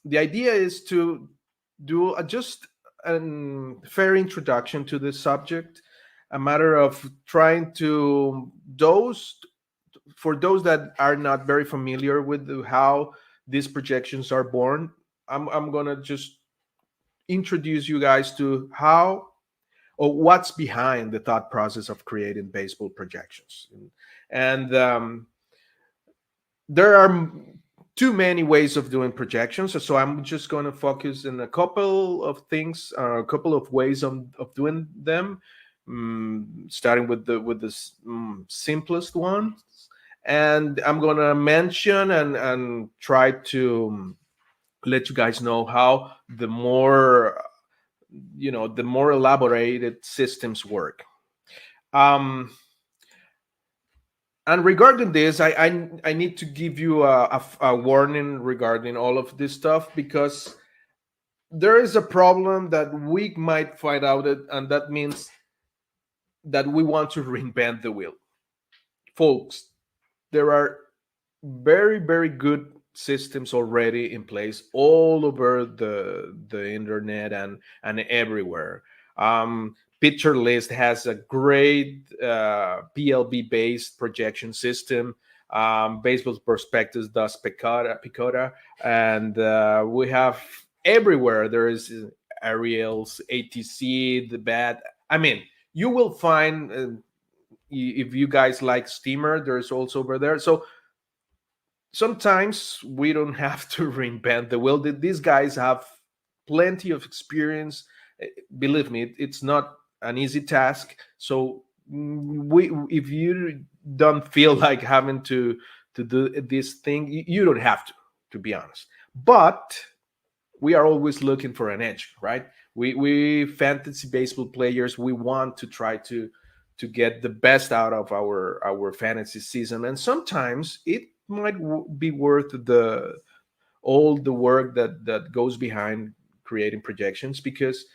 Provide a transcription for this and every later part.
the idea is to do just a fair introduction to this subject, a matter of trying to those for those that are not very familiar with how these projections are born. I'm gonna just introduce you guys to how or what's behind the thought process of creating baseball projections. And there are too many ways of doing projections, so I'm just going to focus in a couple of things, a couple of ways of doing them, starting with the simplest one, and I'm going to mention and try to let you guys know how the more elaborated systems work. um and regarding this, I need to give you a warning regarding all of this stuff, because there is a problem that we might find out it, and that means that we want to reinvent the wheel. Folks, there are very, very good systems already in place all over the internet and everywhere. Picture List has a great PLB based projection system. Baseball Prospectus does Picota, and we have everywhere. There is Ariel's ATC, the bat. I mean, you will find if you guys like Steamer, there's also over there. So sometimes we don't have to reinvent the wheel. These guys have plenty of experience. Believe me, it's not an easy task. So if you don't feel like having to do this thing, you don't have to be honest. But we are always looking for an edge, right? We fantasy baseball players, we want to try to get the best out of our fantasy season, and sometimes it might be worth the all the work that goes behind creating projections, because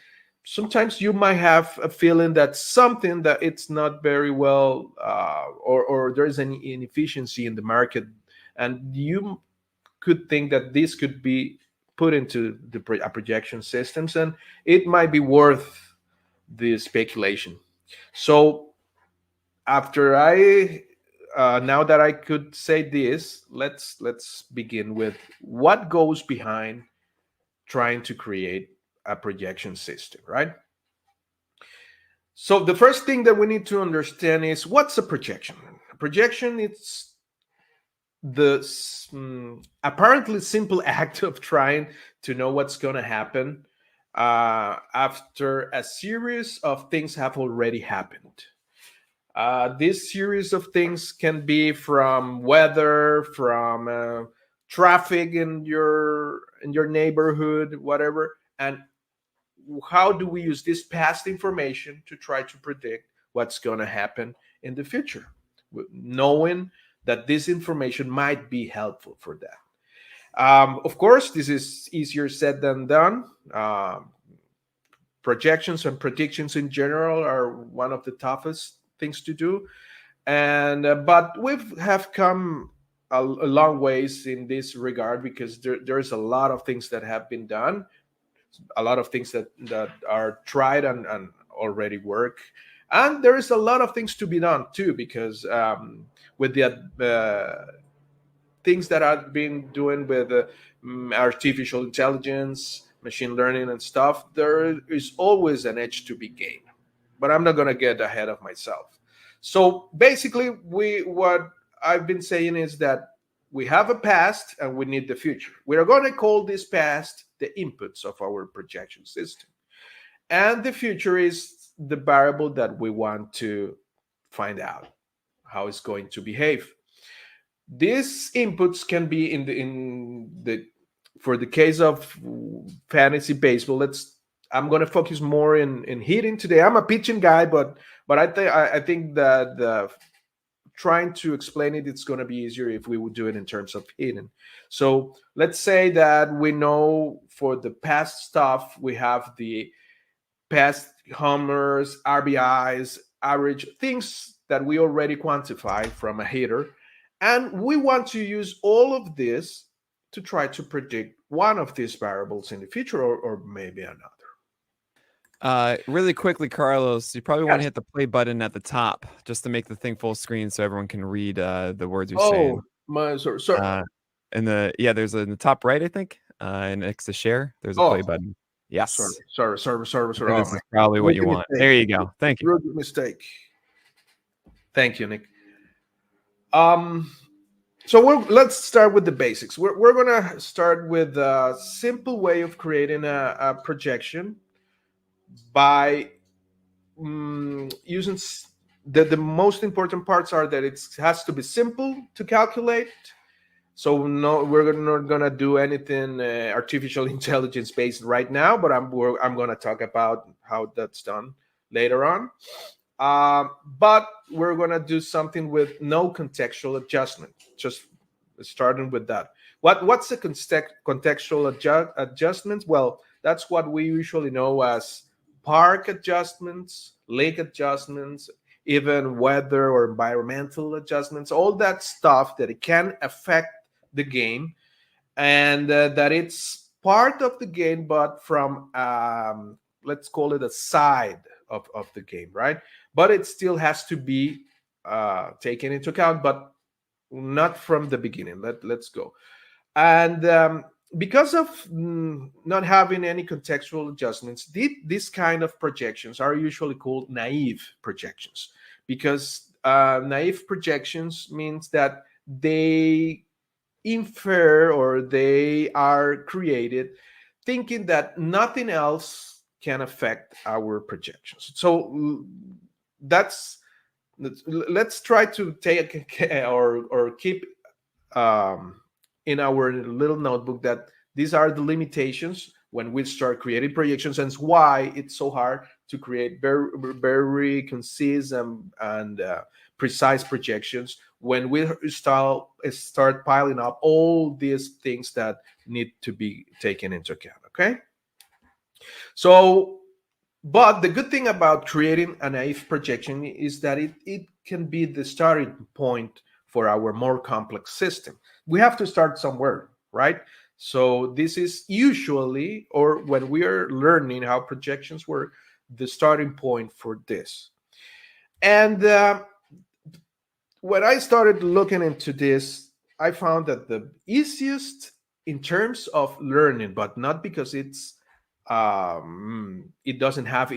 sometimes you might have a feeling that something that it's not very well, or there's an inefficiency in the market, and you could think that this could be put into a projection systems, and it might be worth the speculation. So after I now that I could say this, let's begin with what goes behind trying to create a projection system, right? So the first thing that we need to understand is, what's a projection? A projection, it's the apparently simple act of trying to know what's going to happen after a series of things have already happened. This series of things can be from weather, from traffic in your neighborhood, whatever. And how do we use this past information to try to predict what's going to happen in the future, knowing that this information might be helpful for that? Of course, this is easier said than done. Projections and predictions in general are one of the toughest things to do, and but we've have come a long ways in this regard, because there's a lot of things that have been done, a lot of things that are tried and already work, and there is a lot of things to be done too, because with the things that I've been doing with artificial intelligence, machine learning, and stuff, there is always an edge to be gained. But I'm not going to get ahead of myself. So basically, what I've been saying is that we have a past and we need the future. We are going to call this past the inputs of our projection system, and the future is the variable that we want to find out how it's going to behave. These inputs can be in the for the case of fantasy baseball. I'm going to focus more in hitting today. I'm a pitching guy, but I think that trying to explain it's going to be easier if we would do it in terms of hitting. So let's say that we know for the past stuff we have the past homers, RBIs, average, things that we already quantify from a hitter, and we want to use all of this to try to predict one of these variables in the future, or maybe another. Really quickly, Carlos, you probably want to Yes. hit the play button at the top just to make the thing full screen so everyone can read the words you're saying. Oh, my sorry. Uh, there's in the top right, I think, and next to share, there's a play Oh, button. sorry, Yes, sorry, sorry, sorry, I sorry. think Oh this my, is probably what you rookie want. mistake. There you go. Thank you. Rookie mistake. Thank you, Nick. Um, so let's start with the basics. We're gonna start with a simple way of creating a projection by using the most important parts are that it has to be simple to calculate. So no, we're not gonna do anything artificial intelligence based right now, but I'm gonna talk about how that's done later on. But we're gonna do something with no contextual adjustment. Just starting with that. What's the contextual adjustments? Well, that's what we usually know as park adjustments, lake adjustments, even weather or environmental adjustments. All that stuff that it can affect the game, and that it's part of the game, but from let's call it a side of the game, right? But it still has to be taken into account, but not from the beginning. Let's go. And because of not having any contextual adjustments, these kind of projections are usually called naive projections, because naive projections means that they infer, or they are created thinking that nothing else can affect our projections. So that's let's try to take or keep um, in our little notebook that these are the limitations when we start creating projections, and why it's so hard to create very concise and precise projections when we start piling up all these things that need to be taken into account. Okay, so but the good thing about creating a naive projection is that it can be the starting point for our more complex system. We have to start somewhere, right? So this is usually, or when we are learning how projections work, the starting point for this. And when I started looking into this, I found that the easiest in terms of learning, but not because it doesn't have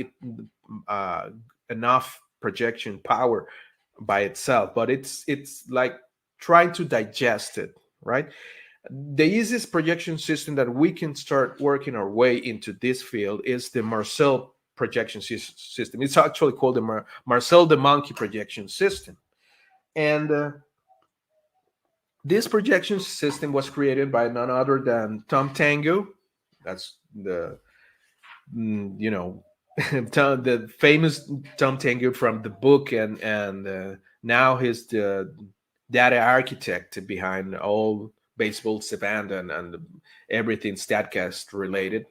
uh, enough projection power by itself, but it's like trying to digest it, right? The easiest projection system that we can start working our way into this field is the Marcel projection system. It's actually called the Marcel the monkey projection system. And this projection system was created by none other than Tom Tango. That's the you know the famous Tom Tango from the book, and now he's the data architect behind all baseball savant and everything Statcast related.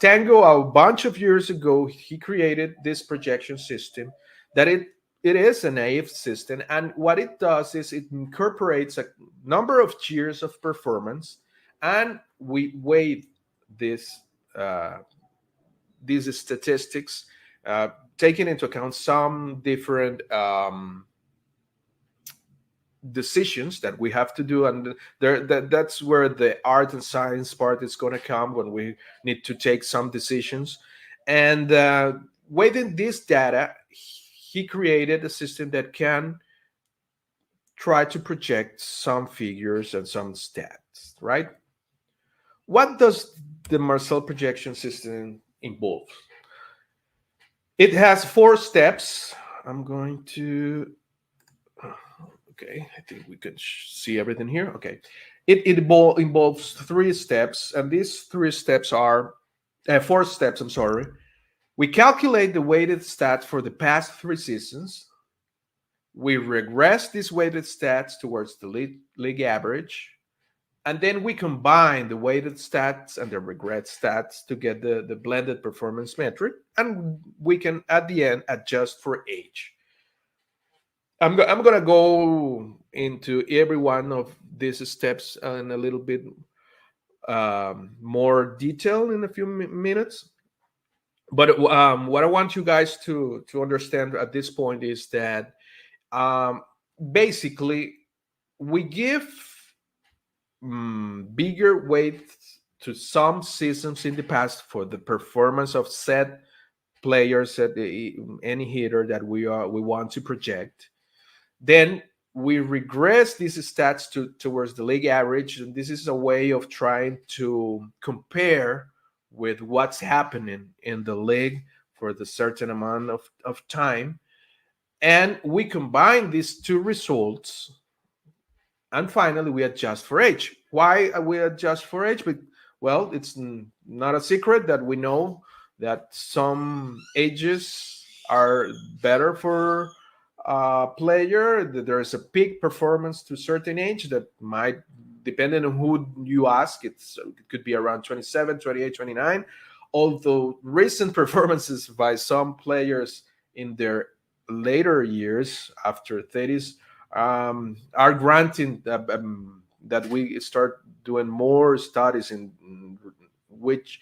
Tango, a bunch of years ago, he created this projection system that it is a naive system, and what it does is it incorporates a number of tiers of performance, and we weight this uh, these statistics, taking into account some different decisions that we have to do, and that's where the art and science part is going to come, when we need to take some decisions. And within this data, he created a system that can try to project some figures and some stats, right? What does the Marcel projection system involve? It has 4 steps. I'm going to okay, I think we can see everything here. Okay, it involves 3 steps, and these 3 steps are 4 steps. I'm sorry. We calculate the weighted stats for the past 3 seasons. We regress these weighted stats towards the league average, and then we combine the weighted stats and the regret stats to get the blended performance metric, and we can at the end adjust for age. I'm gonna go into every one of these steps in a little bit more detail in a few minutes. But what I want you guys to understand at this point is that um, basically we give bigger weight to some systems in the past for the performance of said players at any hitter that we want to project. Then we regress these stats towards the league average, and this is a way of trying to compare with what's happening in the league for the certain amount of time. And we combine these two results, and finally we adjust for age. Why we adjust for age? But well, it's not a secret that we know that some ages are better for a player. That there is a peak performance to a certain age that might, depending on who you ask, it could be around 27, 28, 29. Although recent performances by some players in their later years after 30s are granting that we start doing more studies in which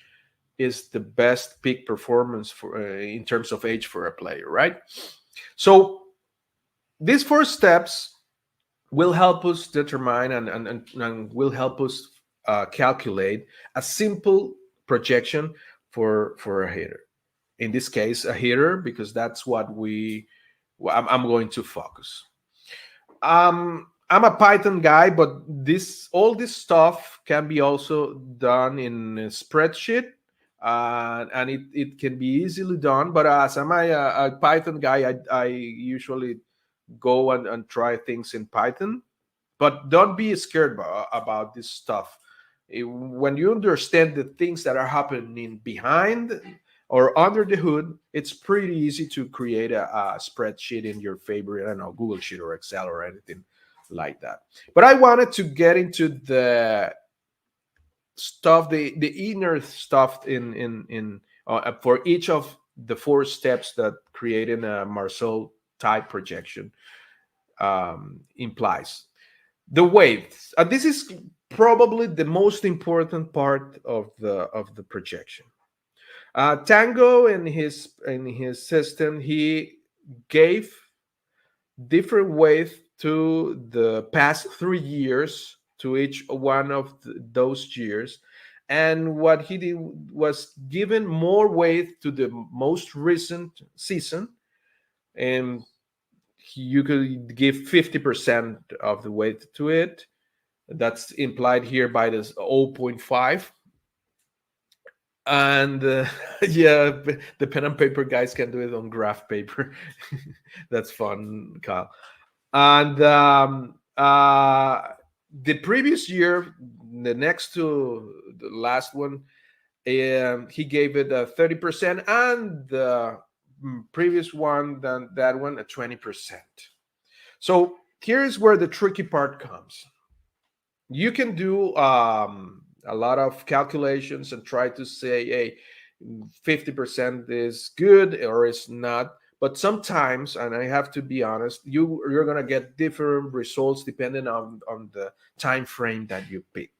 is the best peak performance for in terms of age for a player, right? So these four steps will help us determine and will help us calculate a simple projection for a hitter. In this case, a hitter, because that's what I'm going to focus. I'm a Python guy, but all this stuff can be also done in a spreadsheet, and it can be easily done. But as I'm a Python guy, I usually go and try things in Python. But don't be scared about this stuff. When you understand the things that are happening behind or under the hood, it's pretty easy to create a spreadsheet in your favorite, I don't know, Google Sheet or Excel or anything like that. But I wanted to get into the stuff, the inner stuff in for each of the four steps that creating a Marcel type projection implies. The weights, and this is probably the most important part of the projection. Tango in his system, he gave different weight to the past 3 years, to each one of those years, and what he did was given more weight to the most recent season, and you could give 50% of the weight to it. That's implied here by this zero point 0.5. And yeah, the pen and paper guys can do it on graph paper. That's fun, Kyle. And the previous year, the next to the last one, he gave it a 30%, and the previous one, than that one, a 20%. So here's where the tricky part comes. You can do a lot of calculations and try to say, hey, 50% is good or is not. But sometimes, and I have to be honest, you're gonna get different results depending on the time frame that you pick.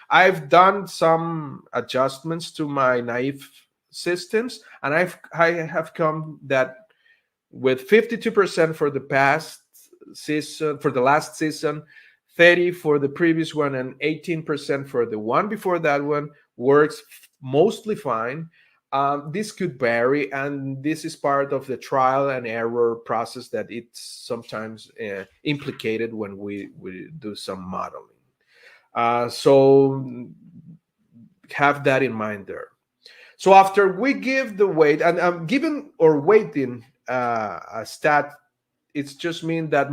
I've done some adjustments to my naive systems, and I have come that with 52% for the past season, for the last season, 30 for the previous one, and 18% for the one before that one works mostly fine. This could vary, and this is part of the trial and error process that it's sometimes implicated when we do some modeling. So have that in mind there. So after we give the weight, and given or weighting a stat, it's just mean that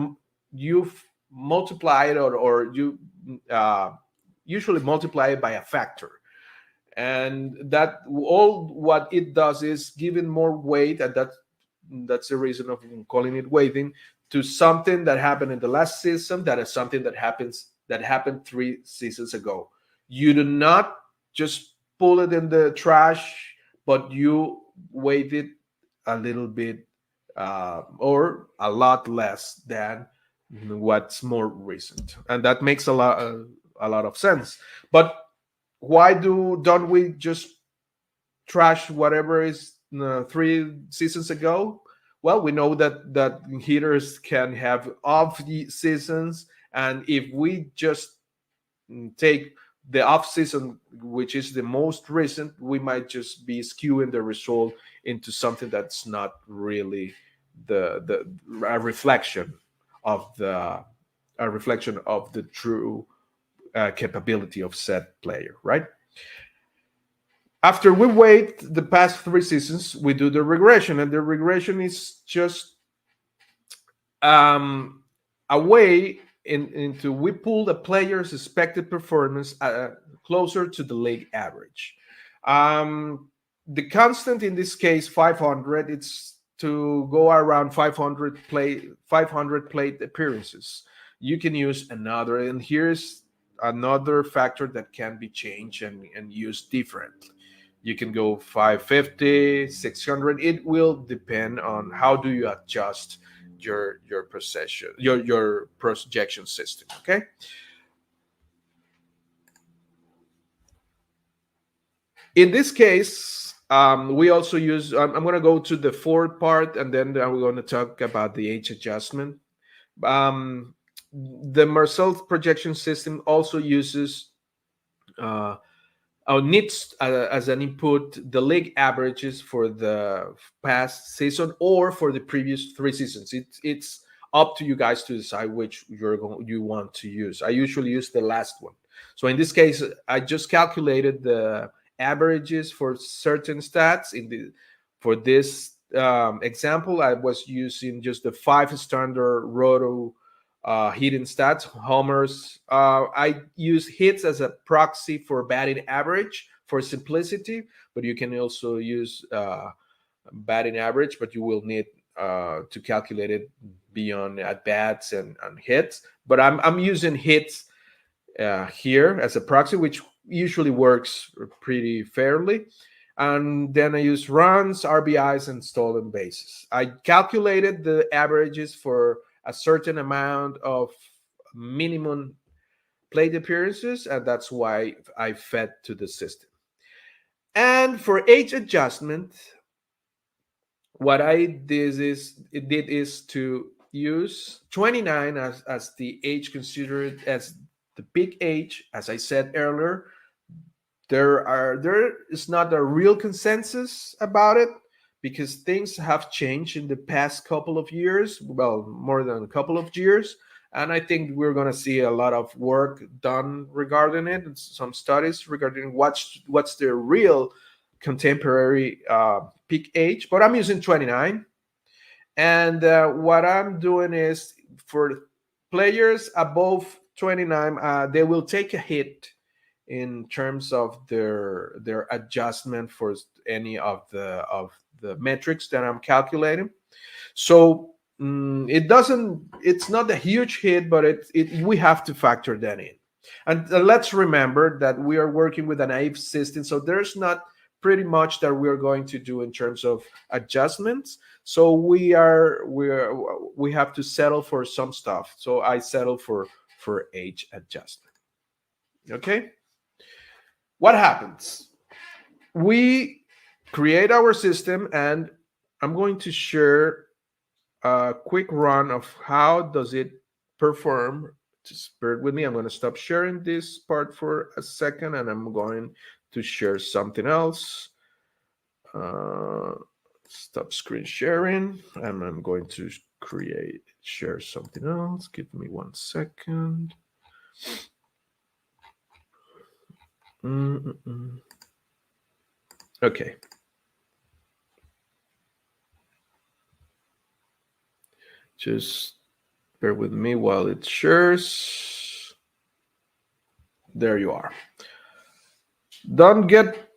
you've multiplied or you usually multiply it by a factor, and that all what it does is giving more weight, and that's the reason of calling it weighting, to something that happened in the last season that is something that happened 3 seasons ago. You do not just pull it in the trash, but you weight it a little bit or a lot less than what's more recent, and that makes a lot of sense. But Why don't we just trash whatever is 3 seasons ago? Well, we know that hitters can have off seasons, and if we just take the off season, which is the most recent, we might just be skewing the result into something that's not really the a reflection of the true capability of said player, right? After we wait the past 3 seasons, we do the regression, and the regression is just um, a way into we pull the player's expected performance closer to the league average. Um, the constant in this case, 500. It's to go around 500 plate appearances. You can use another, and here's another factor that can be changed and used differently. You can go 550, 600. It will depend on how do you adjust your procession, your projection system. Okay. In this case, we also use. I'm going to go to the fourth part, and then we're going to talk about the age adjustment. Um, the Marcel projection system also uses uh, needs as an input the league averages for the past season or for the previous 3 seasons. It's up to you guys to decide which you want to use. I usually use the last one. So in this case, I just calculated the averages for certain stats. For this example, I was using just the 5 standard roto hitting stats, homers. I use hits as a proxy for batting average for simplicity, but you can also use batting average, but you will need to calculate it beyond at bats and hits. But I'm using hits here as a proxy, which usually works pretty fairly. And then I use runs, RBIs, and stolen bases. I calculated the averages for a certain amount of minimum plate appearances, and that's why I fed to the system. And for age adjustment, what I did is to use 29 as the age considered as the big age. As I said earlier, there is not a real consensus about it because things have changed in the past couple of years, well, more than a couple of years, and I think we're going to see a lot of work done regarding it and some studies regarding what's the real contemporary peak age. But I'm using 29, and what I'm doing is for players above 29, they will take a hit in terms of their adjustment for any of the metrics that I'm calculating. So it's not a huge hit, but we have to factor that in. And let's remember that we are working with an naive system, so there's not pretty much that we're going to do in terms of adjustments. So we have to settle for some stuff. So I settle for age adjustment. Okay. What happens? We create our system, and I'm going to share a quick run of how does it perform. Just bear with me. I'm going to stop sharing this part for a second, and I'm going to share something else. Stop screen sharing, and I'm going to share something else. Give me 1 second. Okay. Just bear with me while it shares. There you are. Don't get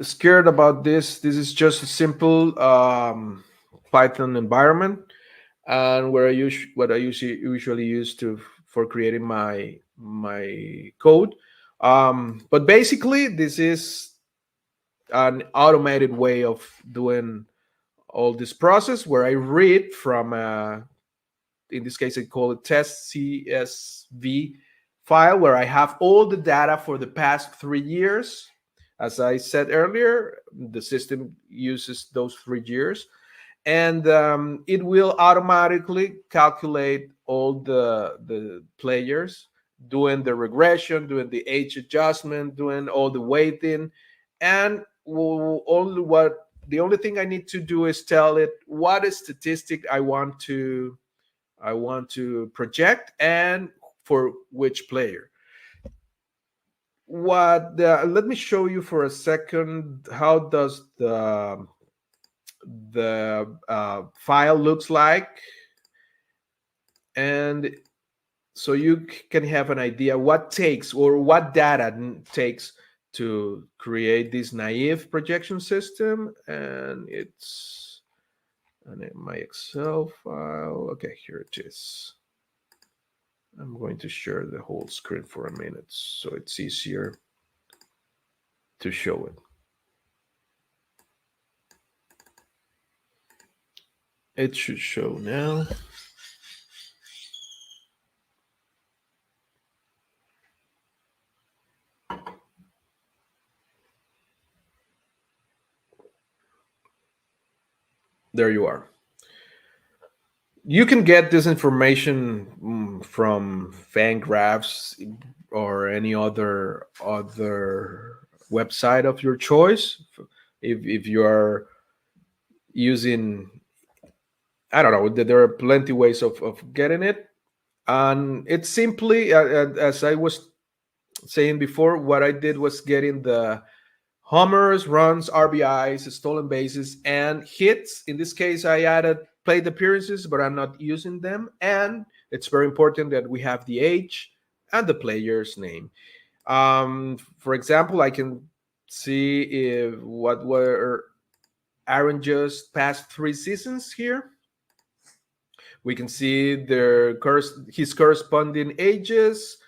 scared about this. This is just a simple Python environment, and what I usually use for creating my code. But basically, this is an automated way of doing all this process where I read from in this case I call it test CSV file where I have all the data for the past 3 years. As I said earlier, the system uses those 3 years, and it will automatically calculate all the players, doing the regression, doing the age adjustment, doing all the weighting, and the only thing I need to do is tell it what statistic I want to project and for which player. Let me show you for a second how does the file looks like, and so you can have an idea what takes or what data takes to create this naive projection system. And it's in my Excel file. Okay, here it is. I'm going to share the whole screen for a minute so it's easier to show it. It should show now. There you are. You can get this information from Fangraphs or any other website of your choice. If you are using, I don't know, there are plenty ways of getting it, and it's simply as I was saying before, what I did was getting the homers, runs, RBIs, stolen bases, and hits. In this case, I added plate appearances, but I'm not using them. And it's very important that we have the age and the player's name. For example, I can see if what were Aaron Judge's past 3 seasons here. We can see his corresponding ages,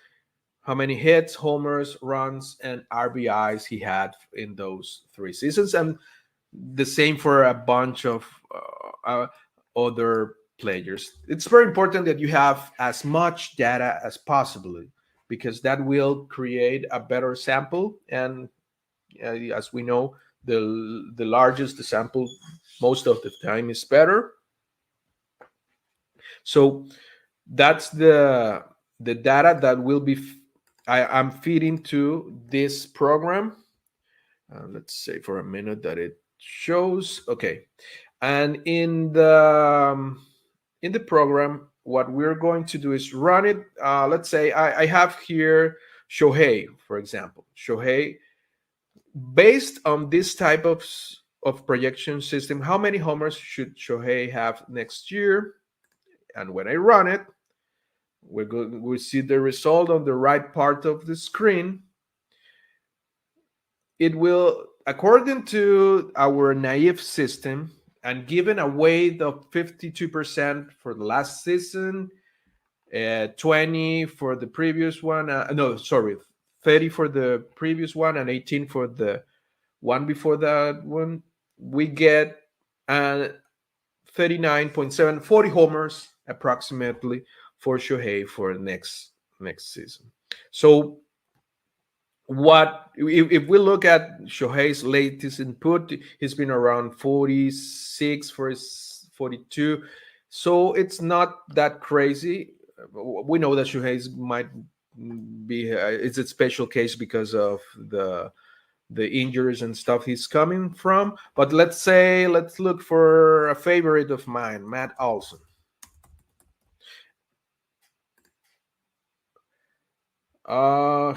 how many hits, homers, runs, and RBIs he had in those 3 seasons, and the same for a bunch of other players. It's very important that you have as much data as possible because that will create a better sample. And as we know, the largest the sample, most of the time is better. So that's the data that will be I'm feeding to this program. Let's say for a minute that it shows. Okay, and in the program, what we're going to do is run it. Let's say I have here Shohei, for example. Shohei, based on this type of projection system, how many homers should Shohei have next year? And when I run it, we see the result on the right part of the screen. It will, according to our naive system, and given a weight of 52% for the last season, 20 for the previous one, 30 for the previous one, and 18 for the one before that one, we get 39.7, 40 homers approximately for Shohei for next season. So what if we look at Shohei's latest input, he's been around 46 for 42, so it's not that crazy. We know that Shohei might be it's a special case because of the injuries and stuff he's coming from, but let's look for a favorite of mine, Matt Olson.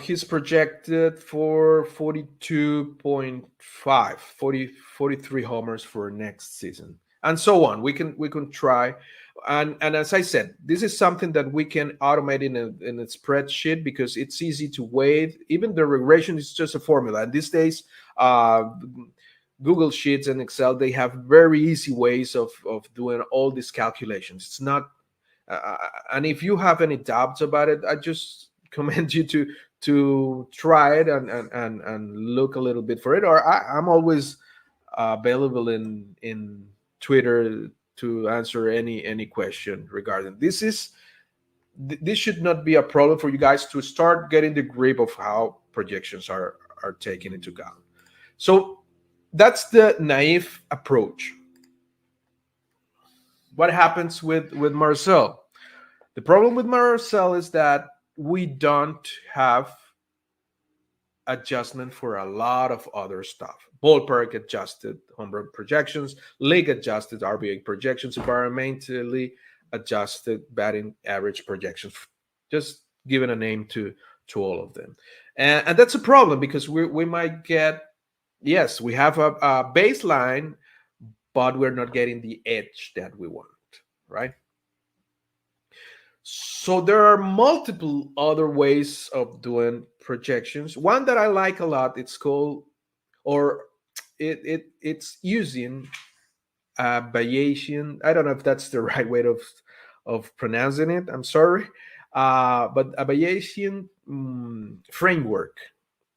He's projected for 42.5, 43 homers for next season, and so on. We can try, and as I said, this is something that we can automate in a spreadsheet because it's easy to weight. Even the regression is just a formula, and these days, Google Sheets and Excel, they have very easy ways of doing all these calculations. It's not, and if you have any doubts about it, I just commend you to try it and look a little bit for it. Or I'm always available in Twitter to answer any question regarding this. Is this should not be a problem for you guys to start getting the grip of how projections are taken into account. So that's the naive approach. What happens with Marcel? The problem with Marcel is that we don't have adjustment for a lot of other stuff. Ballpark adjusted home run projections, league adjusted RBA projections, environmentally adjusted batting average projections. Just giving a name to all of them, and that's a problem because we might get, yes, we have a baseline, but we're not getting the edge that we want, right? So there are multiple other ways of doing projections. One that I like a lot, it's called, or it's using Bayesian. I don't know if that's the right way of pronouncing it. I'm sorry, but a Bayesian framework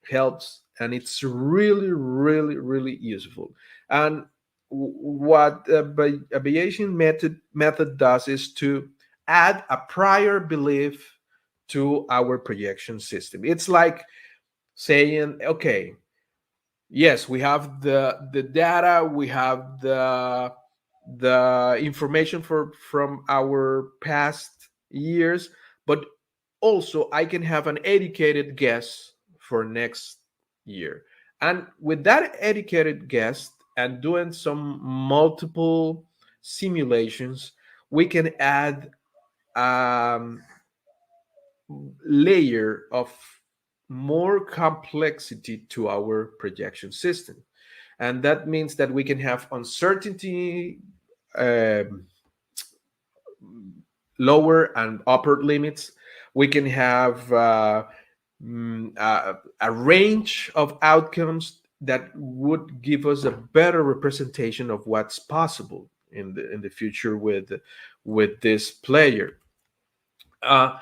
helps, and it's really, really, really useful. And what a Bayesian method does is to add a prior belief to our projection system. It's like saying, okay, yes, we have the data, we have the information from our past years, but also I can have an educated guess for next year. And with that educated guess and doing some multiple simulations, we can add um, layer of more complexity to our projection system. And that means that we can have uncertainty, um, lower and upper limits. We can have a range of outcomes that would give us a better representation of what's possible in the future with this player. Uh,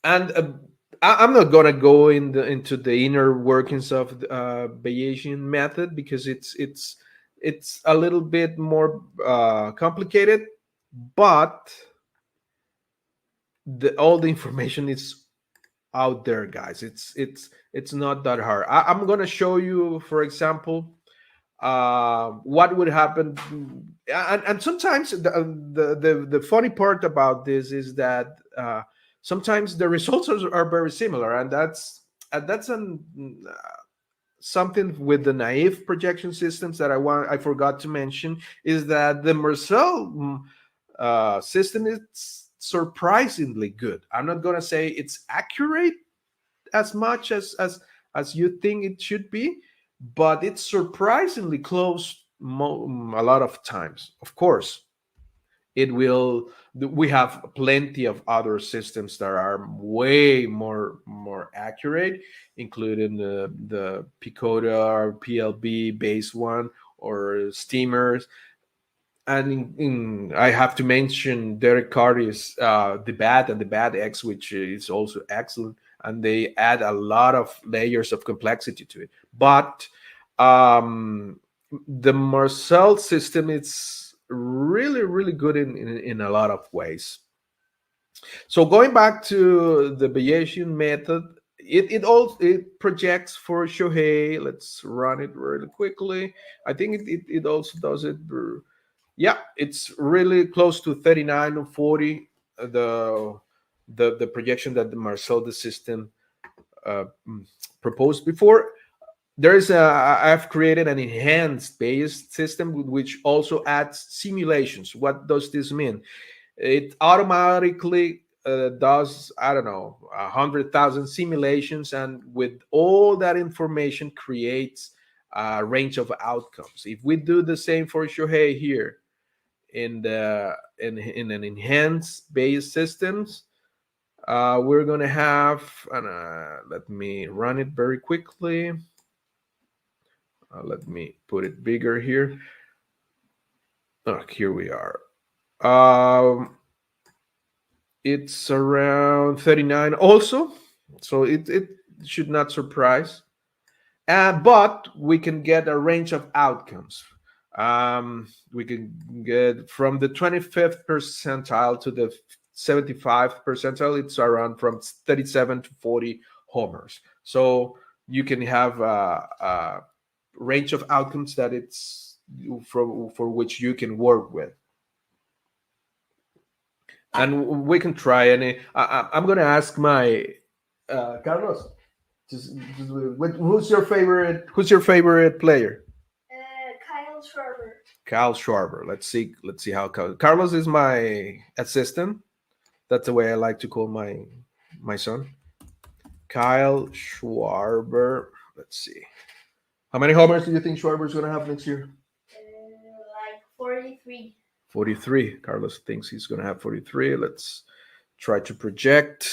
and I'm not gonna go into the inner workings of the Bayesian method because it's a little bit more complicated, but all the information is out there, guys. It's not that hard. I'm gonna show you, for example, what would happen, and sometimes the funny part about this is that sometimes the results are very similar, and that's something with the naive projection systems that I forgot to mention, is that the Marcel system is surprisingly good. I'm not gonna say it's accurate as much as you think it should be, but it's surprisingly close a lot of times. Of course, it will. We have plenty of other systems that are way more accurate, including the Picoda or PLB base one or steamers. And I have to mention Derek Carty's the Bad and the Bad X, which is also excellent, and they add a lot of layers of complexity to it. But the Marcel system is really, really good in a lot of ways. So going back to the Bayesian method, it projects for Shohei. Let's run it really quickly. I think it also does it. Yeah, it's really close to 39 or 40. The projection that the Marcel the system uh, proposed before. I've created an enhanced Bayes system which also adds simulations. What does this mean? It automatically does, I don't know, 100,000 simulations, and with all that information creates a range of outcomes. If we do the same for Shohei here in an enhanced Bayes systems, we're gonna have, let me run it very quickly. Let me put it bigger here. Oh, here we are. It's around 39 also, so it should not surprise. But we can get a range of outcomes. We can get from the 25th percentile to the 75 percentile, it's around from 37 to 40 homers. So you can have a range of outcomes that it's for which you can work with, and we can try any. I'm gonna ask my Carlos. Who's your favorite player? Kyle Schwarber. Kyle Schwarber. Let's see how Carlos is my assistant. That's the way I like to call my son. Kyle Schwarber. Let's see. How many homers do you think Schwarber's going to have next year? Like 43. 43. Carlos thinks he's going to have 43. Let's try to project.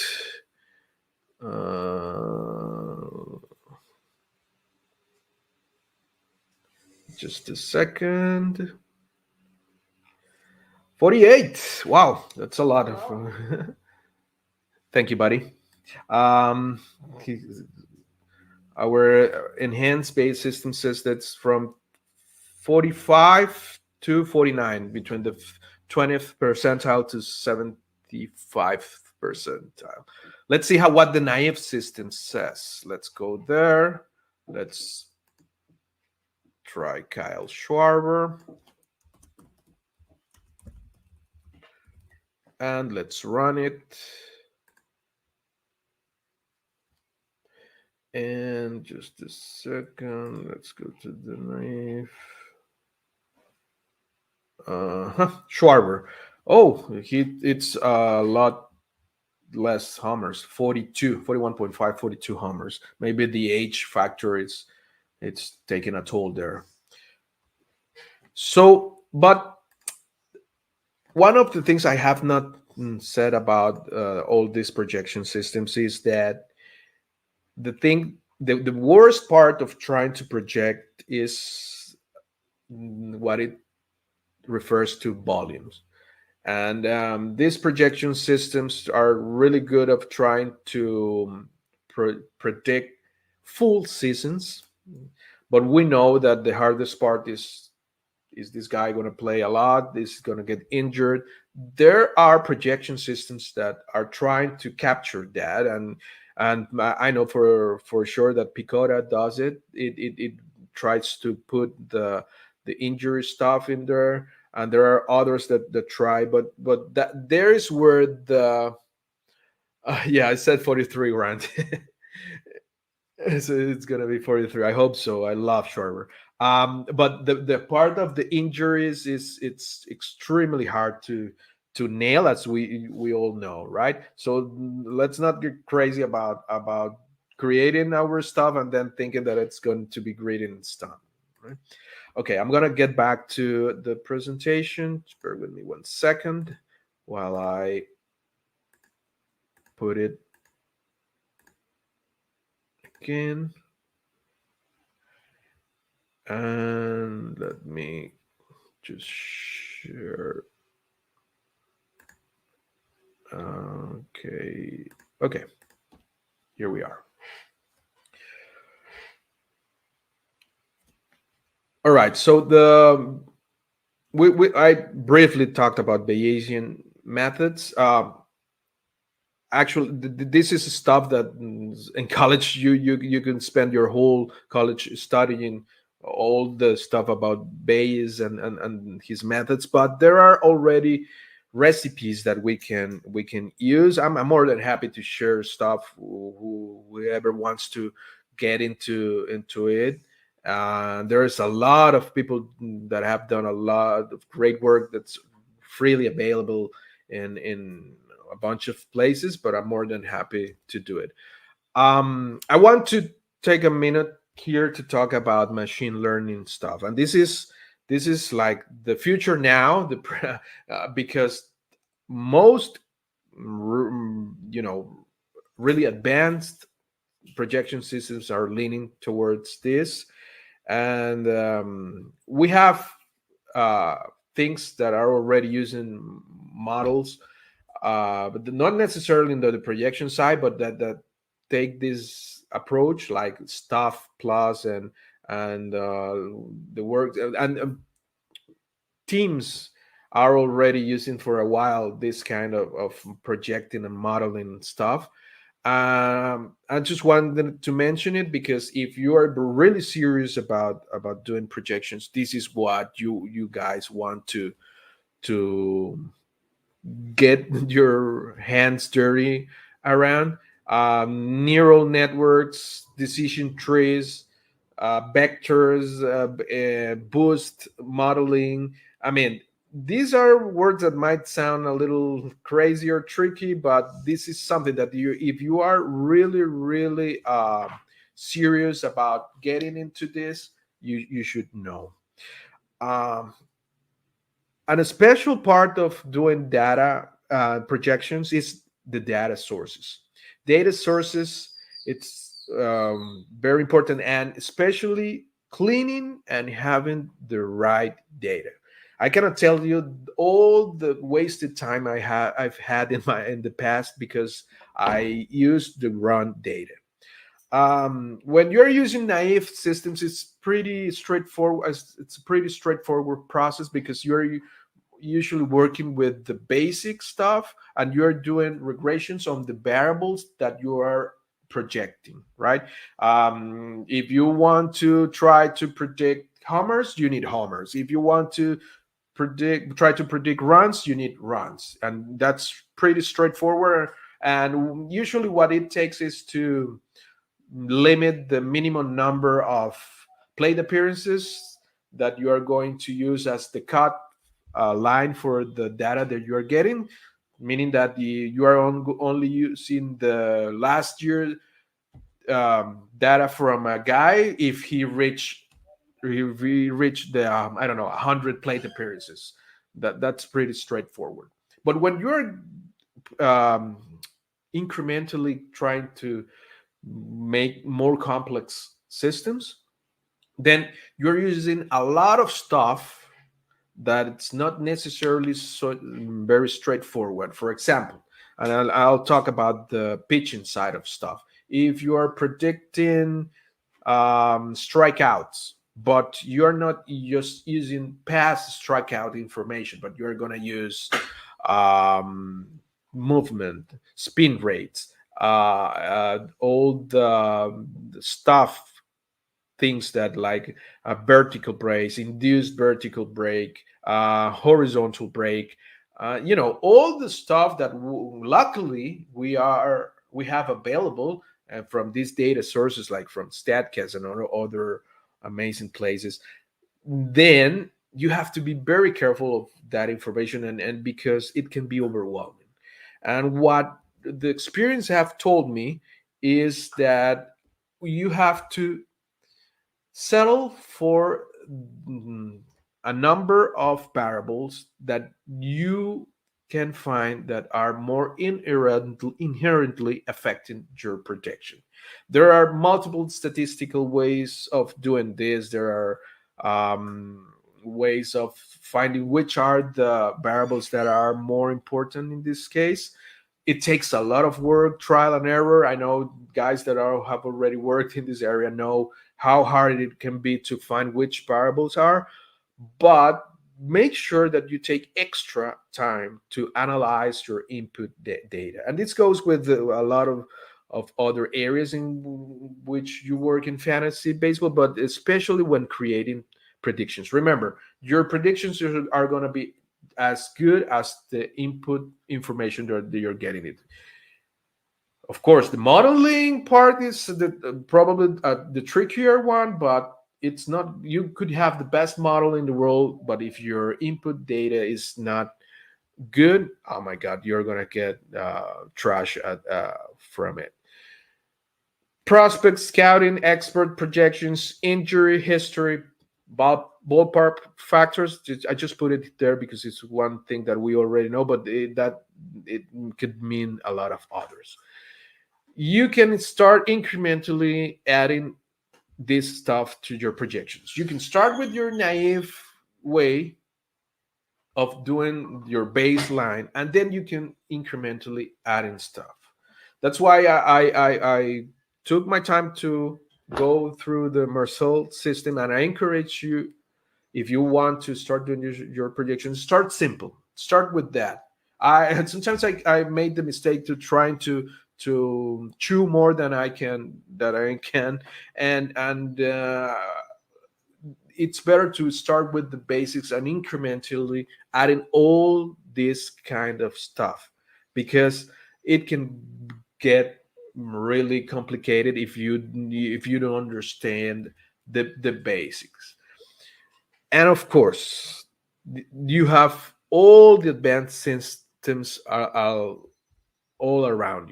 Just a second. 48. Wow, that's a lot of. Thank you, buddy. Um, our enhanced base system says that's from 45 to 49, between the 20th percentile to 75th percentile. Let's see what the naive system says. Let's go there. Let's try Kyle Schwarber. And let's run it. And just a second, let's go to the naive. Schwarber. Oh, it's a lot less homers, 42, 41.5, 42 homers. Maybe the age factor it's taking a toll there. So, but one of the things I have not said about all these projection systems is that the worst part of trying to project is what it refers to volumes. And these projection systems are really good of trying to predict full seasons, but we know that the hardest part is this guy going to play a lot? Is he going to get injured? There are projection systems that are trying to capture that, and I know for sure that Picota does it. It tries to put the injury stuff in there, and there are others that try, but that there is where the yeah, I said 43, Rand. So it's gonna be 43. I hope so. I love Schwarber. But the part of the injuries is it's extremely hard to nail, as we all know, right? So let's not get crazy about creating our stuff and then thinking that it's going to be great in stuff, right? Okay, I'm gonna get back to the presentation. Just bear with me 1 second while I put it again. And let me just share. Okay, here we are. All right, so I briefly talked about Bayesian methods. Actually, this is stuff that in college you can spend your whole college studying all the stuff about Bayes and his methods, but there are already recipes that we can use. I'm more than happy to share stuff whoever wants to get into it. There's a lot of people that have done a lot of great work that's freely available in a bunch of places, but I'm more than happy to do it. I want to take a minute here to talk about machine learning stuff, and this is like the future now, because most really advanced projection systems are leaning towards this, and we have things that are already using models, but not necessarily in the projection side, but that take this approach like Stuff Plus and the work and teams are already using for a while this kind of projecting and modeling stuff. I just wanted to mention it because if you are really serious about doing projections, this is what you guys want to get your hands dirty around. Neural networks, decision trees, vectors, boost modeling. I mean, these are words that might sound a little crazy or tricky, but this is something that if you are really, really serious about getting into this, you should know. Um, and a special part of doing data projections is the data sources. Data sources, it's very important, and especially cleaning and having the right data. I cannot tell you all the wasted time I've had in the past because I used the wrong data. When you're using naive systems, it's pretty straightforward. It's a pretty straightforward process because you're usually working with the basic stuff and you're doing regressions on the variables that you are projecting, right? If you want to try to predict homers, you need homers. If you want to try to predict runs, you need runs, and that's pretty straightforward. And usually what it takes is to limit the minimum number of plate appearances that you are going to use as the cut line for the data that you are getting, meaning that you are only using the last year data from a guy if he reached the I don't know 100 plate appearances. That's pretty straightforward. But when you're um, incrementally trying to make more complex systems, then you're using a lot of stuff that it's not necessarily so very straightforward. For example, and I'll talk about the pitching side of stuff. If you are predicting strikeouts, but you're not just using past strikeout information, but you're going to use um, movement, spin rates, all the stuff, things that like a vertical brace, induced vertical break, horizontal break, all the stuff that luckily we have available from these data sources, like from Statcast and other amazing places. Then you have to be very careful of that information, and because it can be overwhelming. And what the experience have told me is that you have to settle for a number of variables that you can find that are more inherently affecting your prediction. There are multiple statistical ways of doing this. There are ways of finding which are the variables that are more important in this case. It takes a lot of work, trial and error. I know guys that have already worked in this area know how hard it can be to find which variables are, but make sure that you take extra time to analyze your input data. And this goes with a lot of other areas in which you work in fantasy baseball, but especially when creating predictions. Remember, your predictions are going to be as good as the input information that you're getting it. Of course, the modeling part is probably the trickier one, but it's not. You could have the best model in the world, but if your input data is not good, oh my God, you're gonna get trash from it. Prospect scouting, expert projections, injury history, ballpark factors. I just put it there because it's one thing that we already know, but it could mean a lot of others. You can start incrementally adding this stuff to your projections. You can start with your naive way of doing your baseline, and then you can incrementally add in stuff. That's why I took my time to go through the Marcel system, and I encourage you If you want to start doing your projections, start simple. Start with that. I sometimes I made the mistake to trying to chew more than I can, and it's better to start with the basics and incrementally adding all this kind of stuff, because it can get really complicated if you don't understand the basics. And of course, you have all the advanced systems are all around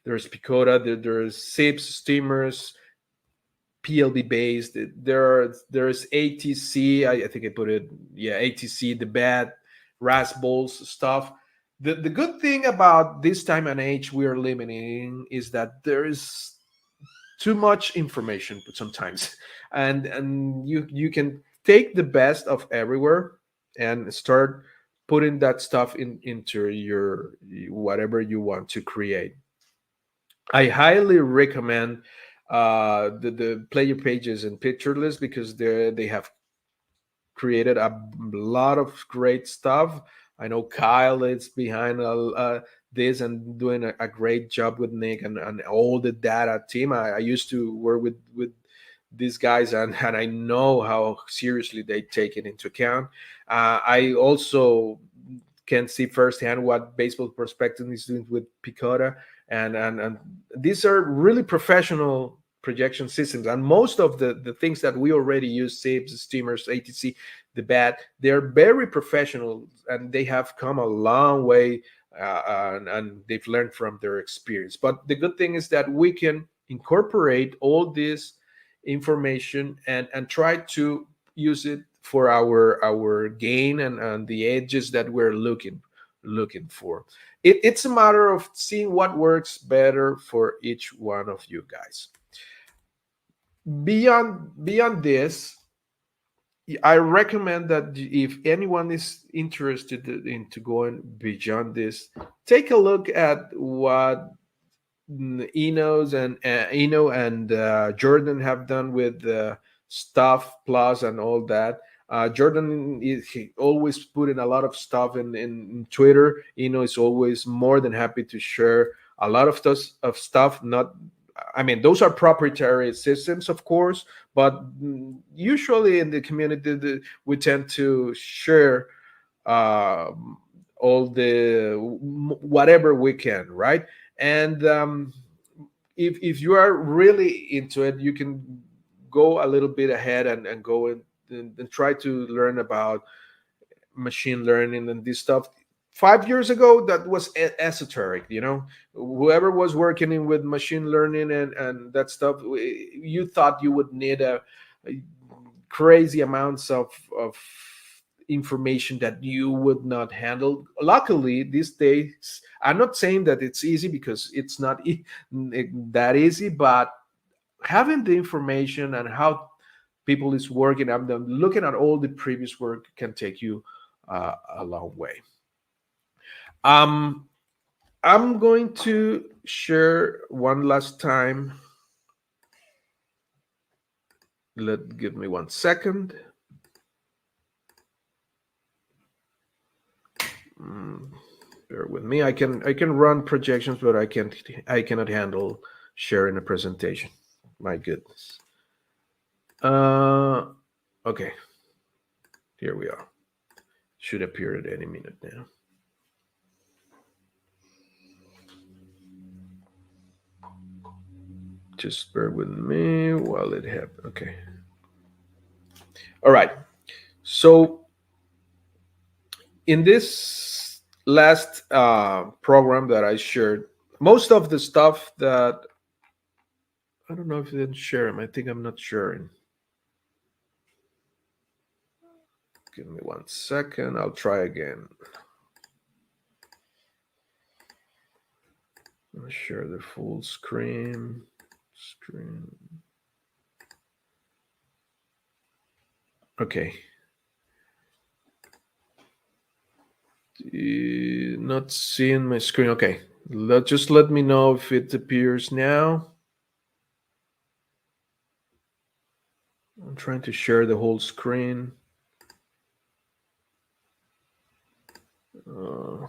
There's Picoda, there's SIPs, steamers, PLB based. There's ATC. I think I put it. Yeah, ATC, the bad Raspballs stuff. The good thing about this time and age we are living in is that there is too much information sometimes, and you can take the best of everywhere and start putting that stuff into your whatever you want to create. I highly recommend the player pages and picture lists, because they have created a lot of great stuff. I know Kyle is behind this and doing a great job with Nick and all the data team. I used to work with these guys, and I know how seriously they take it into account. I also can see firsthand what Baseball Prospecting is doing with Picota, and these are really professional projection systems. And most of the things that we already use, SIBs, steamers, ATC, the bat, they're very professional, and they have come a long way, and they've learned from their experience. But the good thing is that we can incorporate all this information and try to use it for our gain and the edges that we're looking for. It's a matter of seeing what works better for each one of you guys. Beyond this, I recommend that if anyone is interested into going beyond this, take a look at what Eno and Jordan have done with Stuff Plus and all that. Jordan he always put in a lot of stuff in Twitter. Eno is always more than happy to share a lot of stuff. Not, I mean, those are proprietary systems, of course, but usually in the community, we tend to share all the whatever we can, right? And if you are really into it, you can go a little bit ahead and go and try to learn about machine learning and this stuff. 5 years ago, that was esoteric. Whoever was working in with machine learning and that stuff, you thought you would need a crazy amounts of information that you would not handle. Luckily, these days, I'm not saying that it's easy, because it's not that easy, but having the information and how people is working, I'm looking at all the previous work, can take you a long way. I'm going to share one last time. Give me 1 second. Bear with me. I can run projections, but I cannot handle sharing a presentation. My goodness. Okay. Here we are. Should appear at any minute now. Just bear with me while it happens. Okay. All right. So in this last program that I shared, most of the stuff that I don't know if I didn't share them. I think I'm not sharing. Give me 1 second. I'll try again. I'll share the full screen. Okay. Not seeing my screen. Okay. Just let me know if it appears now. I'm trying to share the whole screen. Uh,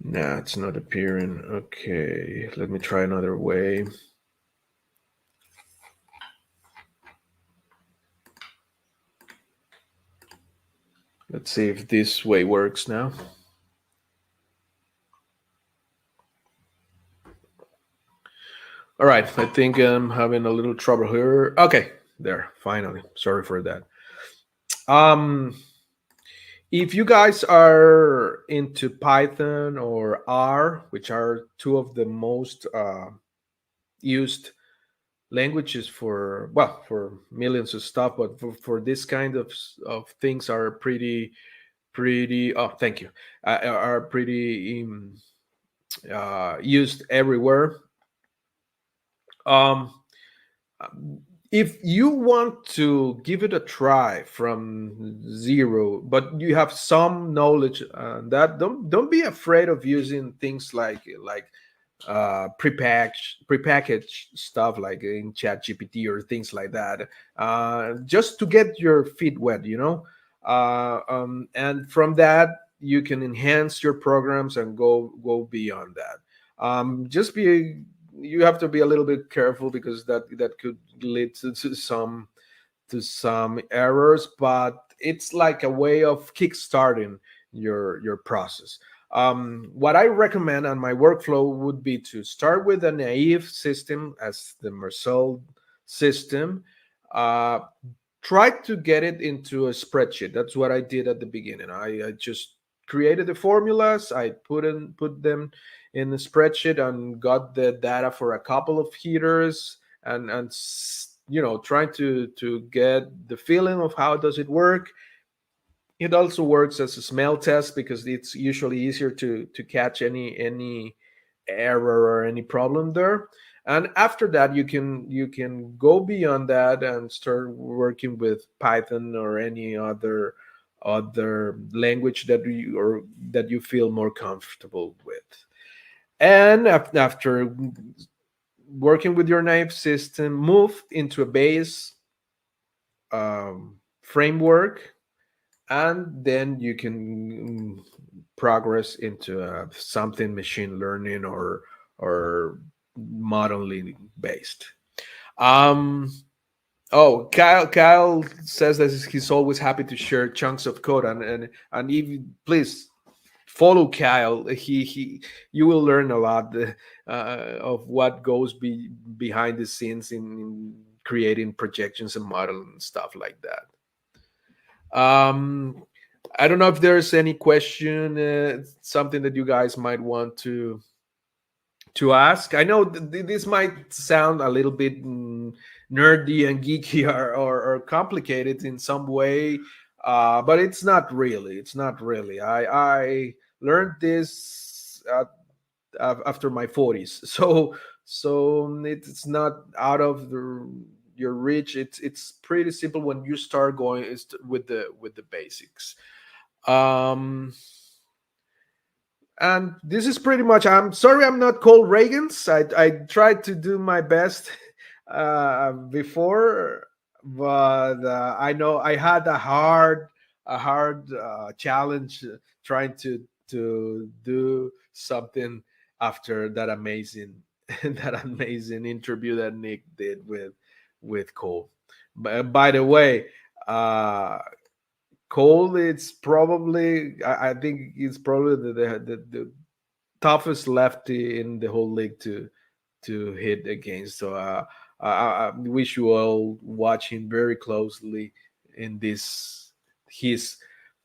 nah, it's not appearing. Okay, let me try another way. Let's see if this way works now. All right, I think I'm having a little trouble here. Okay, there, finally. Sorry for that. Um, if you guys are into Python or R, which are two of the most used languages for, well, for millions of stuff, but for this kind of things are pretty. Oh, thank you. Are pretty used everywhere. Um, if you want to give it a try from zero, but you have some knowledge that, don't be afraid of using things like prepackaged stuff like in chat gpt or things like that, just to get your feet wet, and from that you can enhance your programs and go beyond that. Just be You have to be a little bit careful because that could lead to some errors, but it's like a way of kickstarting your process. What I recommend on my workflow would be to start with a naive system as the Marcel system. Uh, Try to get it into a spreadsheet. That's what I did at the beginning. I just created the formulas. I put them in the spreadsheet and got the data for a couple of heaters, and trying to get the feeling of how does it work. It also works as a smell test because it's usually easier to catch any error or any problem there. And after that, you can go beyond that and start working with Python or any other language that you feel more comfortable with. And after working with your naive system, move into a base framework, and then you can progress into something machine learning or modeling based. Um, oh, Kyle says that he's always happy to share chunks of code, and if please follow Kyle. He You will learn a lot of what goes behind the scenes in creating projections and modeling and stuff like that. Um, I don't know if there's any question, something that you guys might want to ask. I know this might sound a little bit nerdy and geeky or complicated in some way, but it's not really. It's not really. I learned this after my 40s, so it's not out of your reach. It's pretty simple when you start going with the basics. Um, and this is pretty much. I'm sorry, I'm not called Reagan's. I tried to do my best before, but I know I had a hard challenge trying to do something after that amazing that amazing interview that Nick did with Cole. By the way, uh, Cole, it's probably I think it's probably the toughest lefty in the whole league to hit against. So I wish you all watching very closely in this his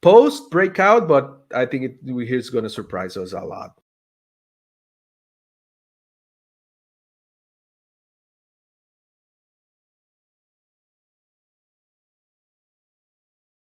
post breakout, but I think he's going to surprise us a lot.